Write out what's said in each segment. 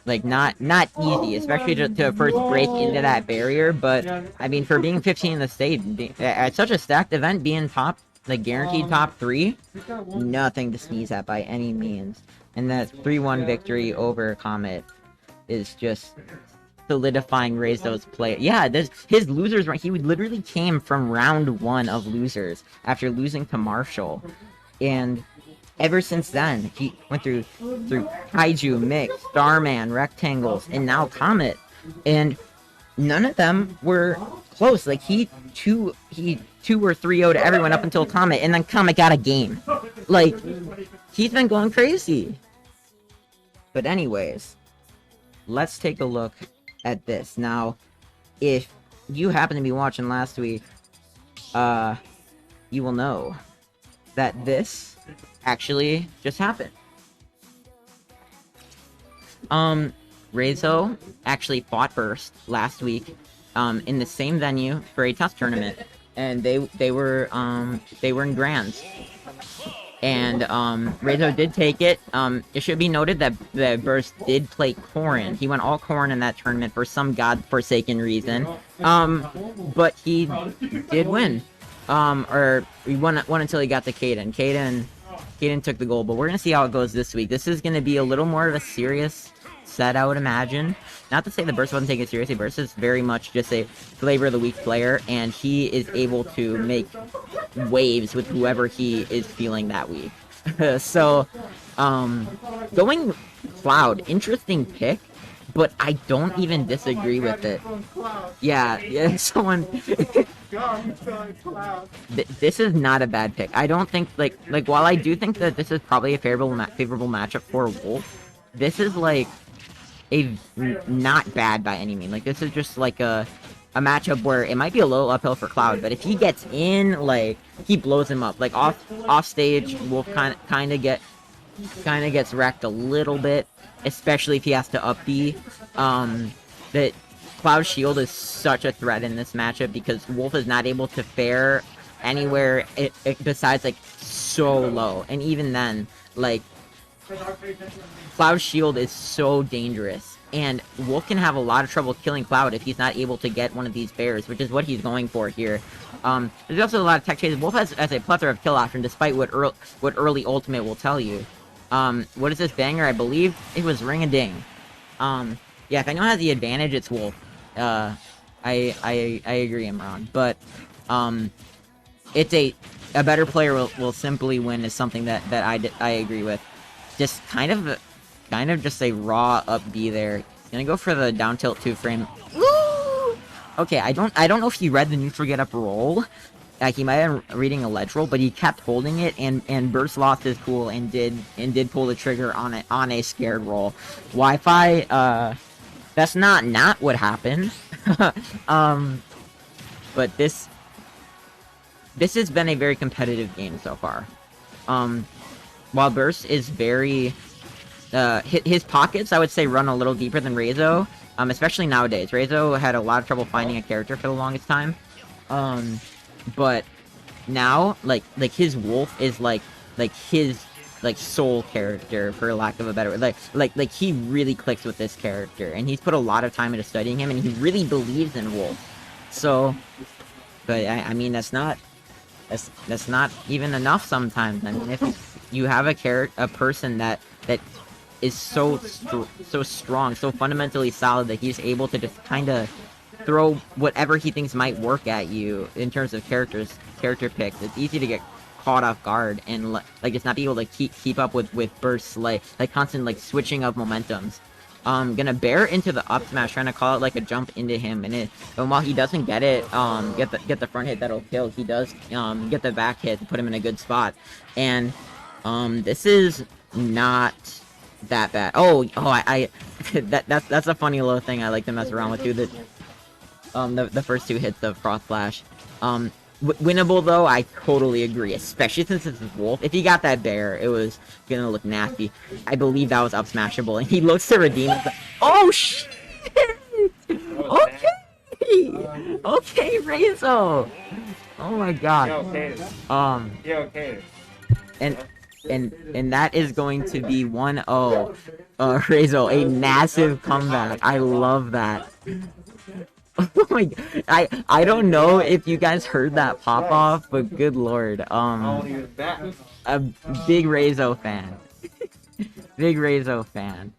Like, not easy, especially to first break into that barrier, but, I mean, for being 15 in the state, at such a stacked event, being top, like, guaranteed top 3, nothing to sneeze at by any means. And that 3-1 victory over Comet is just solidifying Reizou's play. Yeah, his losers run. He literally came from round 1 of losers after losing to Marshall, and ever since then he went through Kaiju, Mix, Starman, Rectangles, and now Comet, and none of them were close. Like he 2 or 3-0 to everyone up until Comet, and then Comet got a game. Like he's been going crazy. But anyways, let's take a look at this. Now, if you happen to be watching last week, you will know that this actually just happened. Reizou actually fought Burst last week, in the same venue for a tough tournament, and they were in grands. And Reizou did take it. It should be noted that Burst did play Corrin. He went all Corrin in that tournament for some godforsaken reason. But he did win. Or he won until he got to Kaden. Kaden took the gold, but we're gonna see how it goes this week. This is gonna be a little more of a serious set, I would imagine. Not to say that Burst wasn't taking it seriously. Burst is very much just a flavor of the week player, and he is able to make waves with whoever he is feeling that week. So, going Cloud, interesting pick, but I don't even disagree with it. Yeah, someone... This is not a bad pick. I don't think, like while I do think that this is probably a favorable matchup for Wolf, this is, like, not bad by any means. Like, this is just, like, a matchup where it might be a little uphill for Cloud, but if he gets in, like, he blows him up. Like, off stage, Wolf kind of gets wrecked a little bit, especially if he has to up B. That Cloud Shield is such a threat in this matchup because Wolf is not able to fare anywhere besides, like, so low. And even then, like, Cloud Shield is so dangerous, and Wolf can have a lot of trouble killing Cloud if he's not able to get one of these bears, which is what he's going for here. There's also a lot of tech chases. Wolf has a plethora of kill options, despite what early ultimate will tell you. What is this banger? I believe it was Ring-a-Ding. Yeah, if anyone has the advantage, it's Wolf. I agree, Imran, but it's a better player will simply win is something that I agree with. Just kind of just a raw up B there. He's gonna go for the down tilt 2-frame. Woo! Okay, I don't know if he read the neutral get up roll. He might have been reading a ledge roll, but he kept holding it, and Burst lost his cool and did pull the trigger on a scared roll. Wi-Fi, that's not what happened. But this has been a very competitive game so far. While Burst is very... his pockets, I would say, run a little deeper than Reizou, especially nowadays. Reizou had a lot of trouble finding a character for the longest time. But now, like his Wolf is like his soul character, for lack of a better word. Like he really clicks with this character, and he's put a lot of time into studying him, and he really believes in Wolf. So, but I mean that's not even enough sometimes. I mean, if you have a person that is so strong, so fundamentally solid that he's able to just kind of throw whatever he thinks might work at you in terms of character picks, it's easy to get caught off guard and like just not be able to keep up with bursts, like constant like switching of momentums. Gonna bear into the up smash, trying to call it like a jump into him, and while he doesn't get it, get the front hit that'll kill, he does get the back hit to put him in a good spot. And this is not that bad. I that's a funny little thing I like to mess around with too. The first 2 hits of Frost Flash. Winnable though, I totally agree, especially since it's Wolf. If he got that bear, it was gonna look nasty. I believe that was up smashable, and he looks to redeem it. Oh shit! Okay! Okay, Reizou! Oh my god. Yo, okay. And And that is going to be 1-0. Reizou, a massive comeback. I love that. Oh my god. I don't know if you guys heard that pop off, but good lord. A big Reizou fan. Big Reizou fan.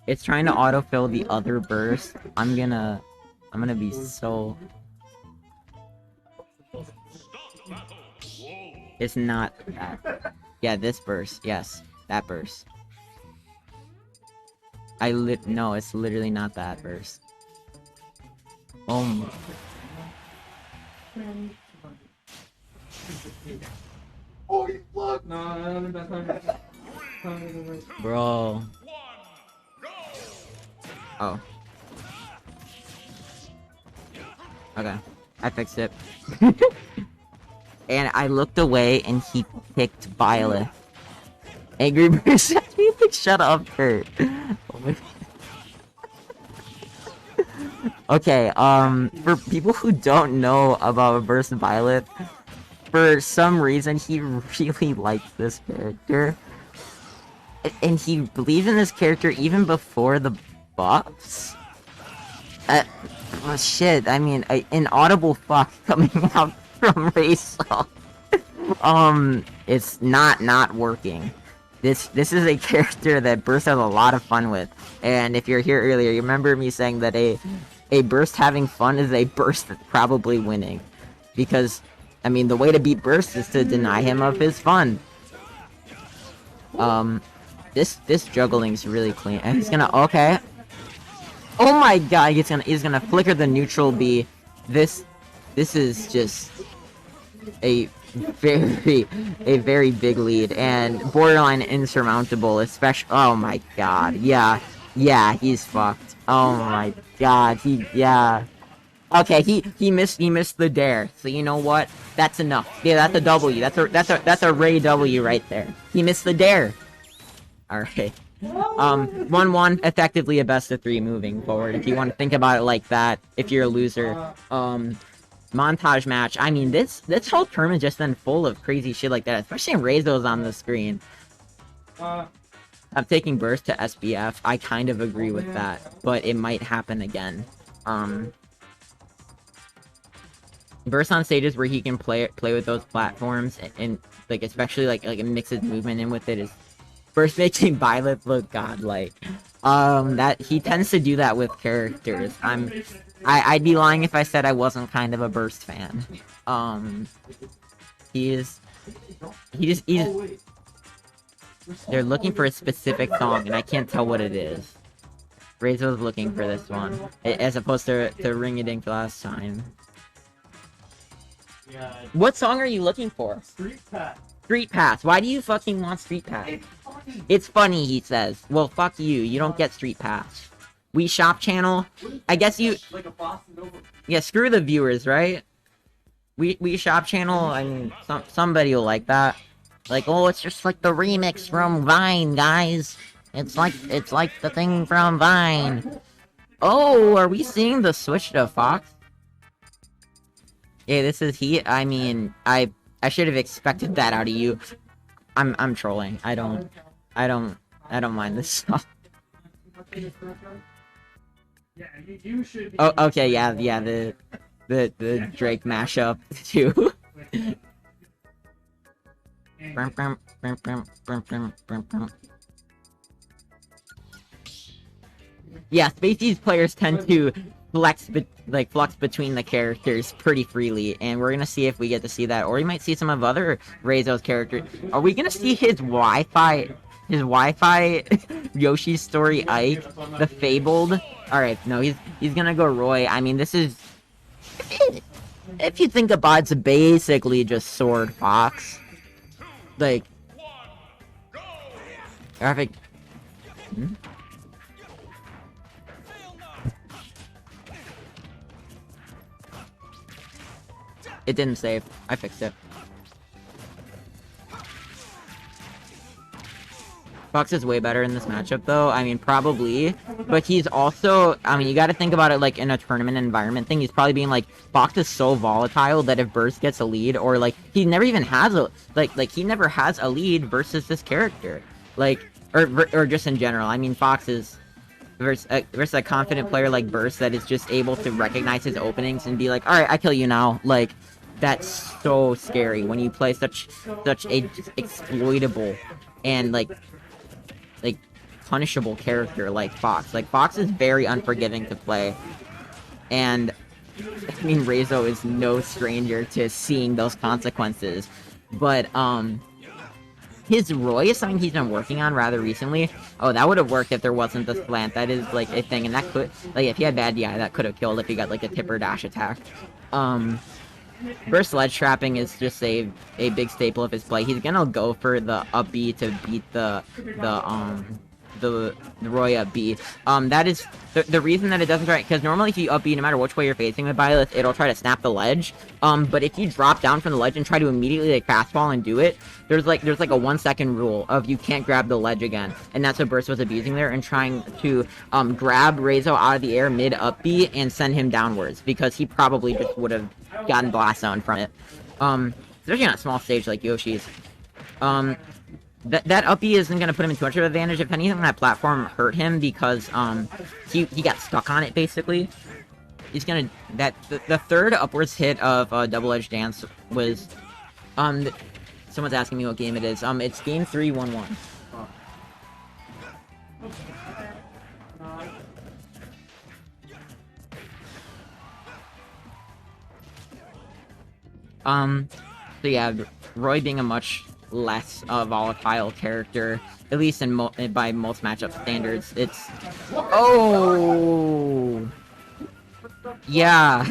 It's trying to autofill the other burst. I'm gonna be so... It's not that. Yeah, this burst. Yes, that burst. No, it's literally not that burst. Oh my... Oh, you fuck! Bro. Oh. Okay. I fixed it. And I looked away and he picked Byleth. Angry Bird said he picked shut up, Kurt. Oh my god. Okay, for people who don't know about Burst Byleth, for some reason he really likes this character. And he believes in this character even before the buffs? Oh shit, I mean, an audible fuck coming out from Reizou. It's not working. This is a character that Burst has a lot of fun with. And if you're here earlier, you remember me saying that a Burst having fun is a Burst that's probably winning. Because, I mean, the way to beat Burst is to deny him of his fun. This juggling's really clean. And he's gonna... Okay. Oh my god, he's gonna flicker the neutral B. This is just a very big lead and borderline insurmountable, especially... Oh my god, yeah, he's fucked. Oh my god, yeah. Okay, he missed the dare. So you know what? That's enough. Yeah, that's a W. That's a Ray W right there. He missed the dare. All right. 1-1, effectively a best of 3 moving forward. If you want to think about it like that, if you're a loser. Montage match. I mean, this whole tournament just been full of crazy shit like that, especially when Reizou's on the screen. I'm taking Burst to SBF. I kind of agree with that, but it might happen again. Burst on stages where he can play with those platforms and like especially like mix his movement in with it is Burst making Byleth look godlike. That he tends to do that with characters. I'd be lying if I said I wasn't kind of a Burst fan. He's they're looking for a specific song and I can't tell what it is. Reizou's looking for this one, as opposed to Ring It Ding last time. What song are you looking for? Street Pass. Street Pass. Why do you fucking want Street Pass? It's funny, he says. Well, fuck you. You don't get Street Pass. We Shop channel. I guess you... Yeah, screw the viewers, right? We Shop channel. I mean, somebody will like that. Like, oh, it's just like the remix from Vine, guys. It's like the thing from Vine. Oh, are we seeing the switch to Fox? Yeah, this is he. I mean, I should have expected that out of you. I'm trolling. I don't mind this stuff. Oh, okay, yeah, the Drake mashup too. Yeah, Spacey's players tend to flux between the characters pretty freely, and we're gonna see if we get to see that, or we might see some of other Reizou's characters. Are we gonna see his Wi-Fi Yoshi's Story Ike, the Fabled? All right, no, he's gonna go Roy. I mean, this is if you think about it's basically just Sword Fox, like. Perfect. Hmm? It didn't save. I fixed it. Fox is way better in this matchup, though. I mean, probably. But he's also... I mean, you gotta think about it, like, in a tournament environment thing. He's probably being like, Fox is so volatile that if Burst gets a lead, or, like, he never even has a... Like, he never has a lead versus this character. Like, or just in general. I mean, Fox is... Versus a confident player like Burst that is just able to recognize his openings and be like, alright, I kill you now. Like, that's so scary when you play such a just exploitable and, like, punishable character like Fox. Like, Fox is very unforgiving to play. And, I mean, Reizou is no stranger to seeing those consequences. But, his Roy is something he's been working on rather recently. Oh, that would have worked if there wasn't the slant. That is, like, a thing, and that could... Like, if he had bad DI, that could have killed if he got, like, a tipper dash attack. Burst ledge trapping is just a big staple of his play. He's gonna go for the up B to beat the Roy up B. That is the reason that it doesn't try, because normally if you up B, no matter which way you're facing with Byleth, it'll try to snap the ledge. But if you drop down from the ledge and try to immediately like fastball and do it, there's like a 1 second rule of you can't grab the ledge again, and that's what Burst was abusing there and trying to grab Reizou out of the air mid up B and send him downwards, because he probably just would have gotten blast zone from it. Especially on a small stage like Yoshi's. That up B isn't gonna put him in too much of an advantage. If anything, that platform hurt him because he got stuck on it basically. He's gonna the third upwards hit of Double Edge Dance was someone's asking me what game it is. It's game 3, 1-1. So yeah, Roy being a much less volatile character, at least in by most matchup standards. It's... Oh! Yeah.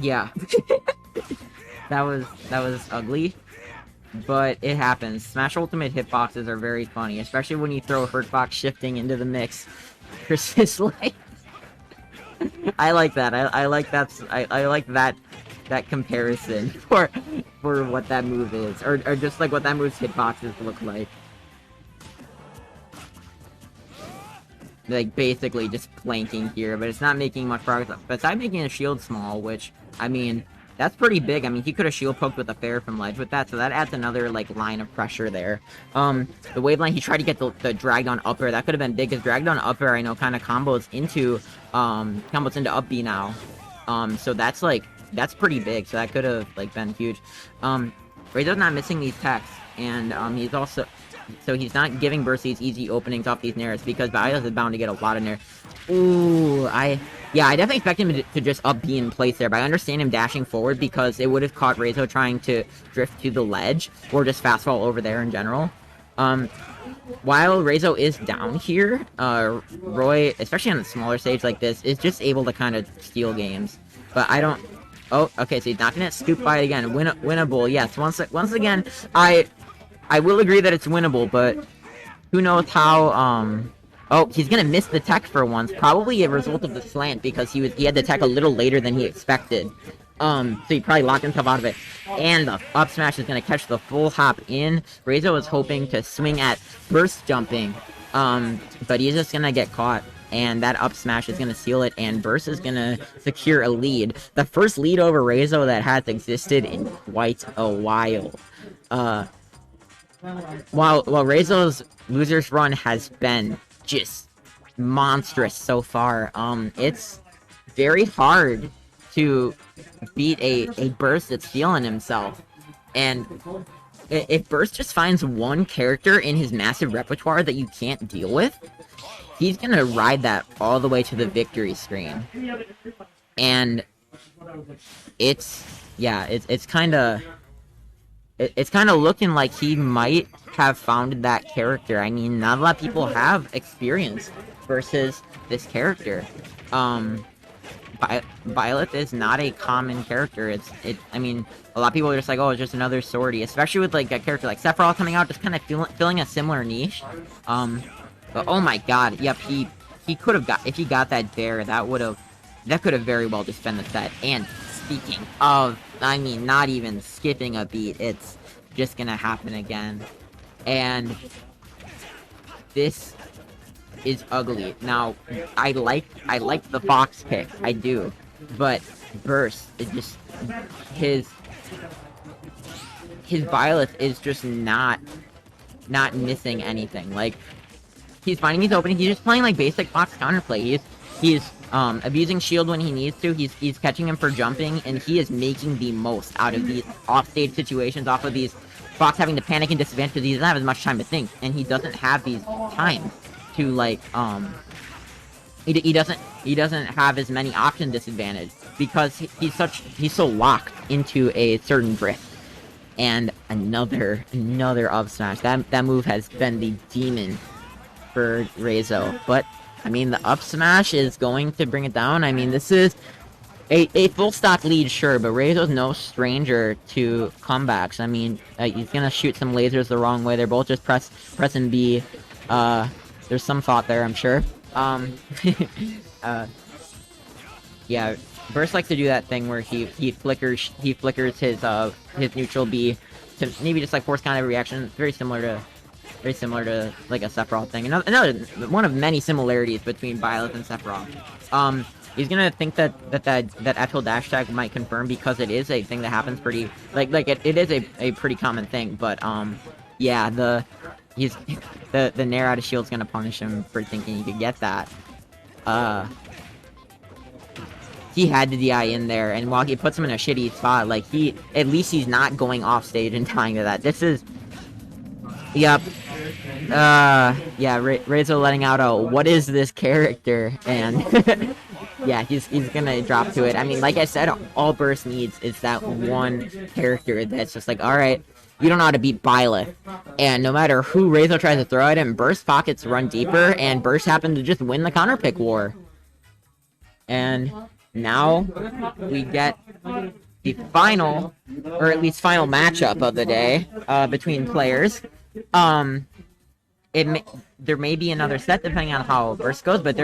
Yeah. That was ugly. But it happens. Smash Ultimate hitboxes are very funny, especially when you throw Hurtbox shifting into the mix. Versus, like... I like that. I like that comparison for what that move is, or just like what that move's hitboxes look like. Like basically just planking here, but it's not making much progress. Besides making a shield small, which I mean that's pretty big. I mean he could have shield poked with a fair from ledge with that, so that adds another like line of pressure there. The wave line he tried to get the drag down upper, that could have been big because drag down upper I know kind of combos into up B now. So that's pretty big, so that could have like been huge. Reizou's not missing these techs, and he's also so he's not giving Burst these easy openings off these nairs because Byleth is bound to get a lot of nair. Ooh, I definitely expect him to just up B in place there, but I understand him dashing forward because it would have caught Reizou trying to drift to the ledge or just fastball over there in general. While Reizou is down here, Roy, especially on a smaller stage like this, is just able to kind of steal games. But I don't... Oh, okay, so he's not gonna scoop by it again. Winnable, yes. Once again, I will agree that it's winnable, but who knows how, Oh, he's gonna miss the tech for once. Probably a result of the slant because he had the tech a little later than he expected. So he probably locked himself out of it. And the up smash is gonna catch the full hop in. Reizou was hoping to swing at burst jumping, but he's just gonna get caught. And that up smash is gonna seal it, and Burst is gonna secure a lead. The first lead over Reizou that has existed in quite a while. While Reizou's losers run has been just monstrous so far, it's very hard to beat a Burst that's feeling himself. And if Burst just finds one character in his massive repertoire that you can't deal with, he's gonna ride that all the way to the victory screen. And it's kind of looking like he might have found that character. I mean, not a lot of people have experience versus this character. Byleth is not a common character. I mean, a lot of people are just like, oh, it's just another swordy, especially with like a character like Sephiroth coming out, just kind of filling a similar niche. But oh my god, yep, he could have got, if he got that dare, that could have very well just been the set. And speaking of, I mean, not even skipping a beat, it's just gonna happen again. And this is ugly. Now, I like the Fox pick, I do, but Burst is just his Byleth is just not missing anything. Like, he's finding these openings. He's just playing like basic Fox counterplay. He's abusing shield when he needs to. He's catching him for jumping, and he is making the most out of these offstage situations, off of these Fox having to panic and disadvantage because he doesn't have as much time to think, and he doesn't have these times to like he doesn't have as many option disadvantage because he's so locked into a certain drift. And another up smash. That move has been the demon for Reizou. But I mean, the up smash is going to bring it down. I mean, this is a full stock lead, sure, but Reizou's no stranger to comebacks. I mean, he's gonna shoot some lasers the wrong way. They're both just press and B. There's some thought there, I'm sure. Yeah, Burst likes to do that thing where he flickers his neutral B to maybe just like force counter reaction. Very similar to like a Sephiroth thing. Another one of many similarities between Byleth and Sephiroth. He's gonna think that F dash tag might confirm because it is a thing that happens pretty it is a pretty common thing. But yeah, the Nair out of shield's gonna punish him for thinking he could get that. He had the DI in there, and while he puts him in a shitty spot, like, at least he's not going off stage and tying to that. This is... Yep. Yeah, Reizou letting out a, what is this character? And... yeah, he's gonna drop to it. I mean, like I said, all Burst needs is that one character that's just like, alright, you don't know how to beat Byleth. And no matter who Reizou tries to throw at him, Burst pockets run deeper, and Burst happened to just win the counterpick war. And... now, we get the final, or at least final matchup of the day, between players. There may be another set depending on how Burst goes, but